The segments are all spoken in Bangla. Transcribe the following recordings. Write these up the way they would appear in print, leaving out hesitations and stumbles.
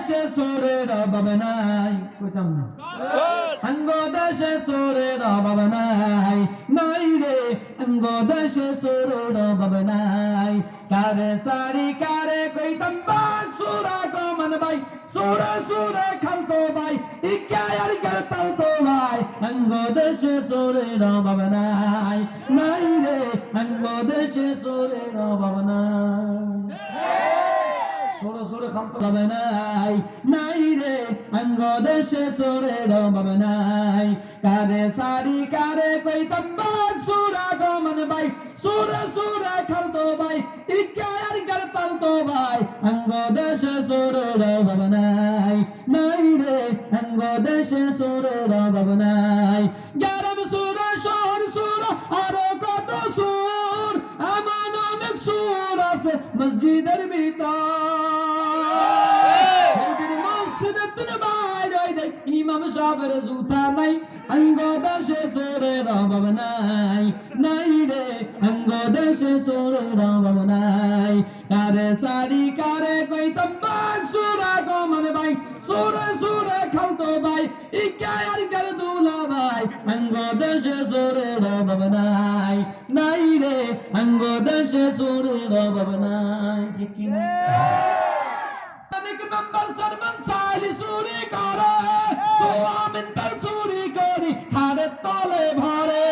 দেশে সোরের অভাব নাই কইতাম না অঙ্গ দেশে সোরের অভাব নাই নাই রে অঙ্গ দেশে সোরের অভাব নাই কারে সারি কারে কইতাম বাগ সুরা কমান ভাই সুরে সুরে খালতো ভাই ইকায়ার গলতাল তো ভাই অঙ্গ দেশে সোরের অভাব নাই নাই রে অঙ্গ দেশে সোরের অভাব নাই সোরে সোরে খালতো ভাবে নাই নাই রে অঙ্গ দেশে সোরের অভাব নাই কারে সারি কারে কইতাম বাগ সুরা কমান ভাই সুরে সুরে খালতো ভাই ইকায়ার গলতাল তো ভাই অঙ্গ দেশে সোরের অভাব নাই নাই রে অঙ্গ দেশে সোরের অভাব নাই গ্রাম সুরা শহর সুরা আরো কত সুর এমন অনেক সুর আছে মসজিদের ভিতর ইমাম সাহেবের জুতা নাই অঙ্গ দেশে সোরের অভাব নাই নাই রে অঙ্গ দেশে সোরের অভাব নাই কারে সারি কারে কইতাম বাগ সুরা কমান ভাই সুরে সুরে খালতো ভাই ইকায়ার গর দুলা ভাই অঙ্গ দেশে সোরের অভাব নাই নাই রে অঙ্গ দেশে সোরের অভাব নাই ঠিক কি না নম্বর সরমান সালি চুরি করে সোয়ামিন তাল চুরি করি খাড়ে তলে ভরে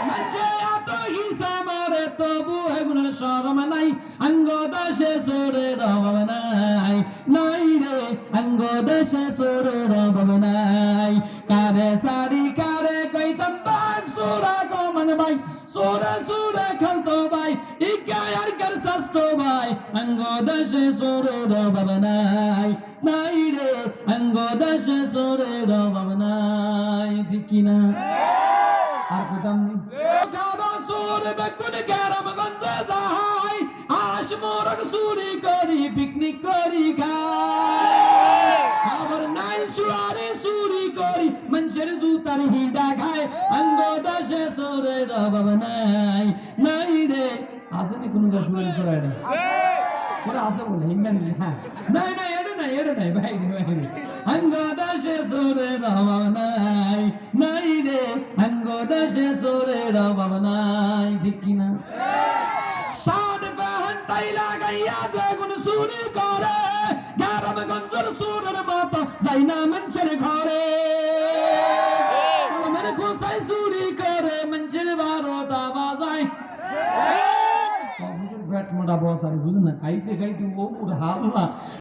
মাঝে এত হিসা মারে তবু এগুলোর শরম নাই অঙ্গ দেশে সোরের অভাব নাই নাই রে অঙ্গ দেশে সোরের অভাব নাই কারে সারি কারে কইতাম বাগ সুরা কমান ভাই সুরে সুরে খালতো ভাই ইকায়ার গর সস্তো ভাই অঙ্গ দেশে সোরের অভাব নাই নাই রে অঙ্গ দেশে সোরের অভাব নাই ঠিক কিনা আর কইতাম নি খাবা সোরে বেকুন গ্রাম গঞ্জে যাই আশ মোরগ চুরি করি পিকনিক করি খাই আবার নাই চুয়ারে চুরি করি মানুষের জুতার হিডা খায় অঙ্গ দেশে সোরের অভাব নাই নাই রে আসেনি কোন গাছুয়ারি সরাইডা ওরা আসে বলে হিংগানি হ্যাঁ নাই নাই এটা নাই ভাই অঙ্গ দেশে সোরের অভাব নাই নাই রে অঙ্গ দেশে সোরের অভাব নাই ঠিক কিনা শান বাহান তাই লাগাইয়া যেগুন চুরি করে গ্রাম গঞ্জের সুরের মতো যাই না মানুষের ঘরে মেরে খোসাই চুরি করে মানুষের 12টা বাজায় মোটা বস আর বুঝুন না খাইতে খাইতে ও হাল না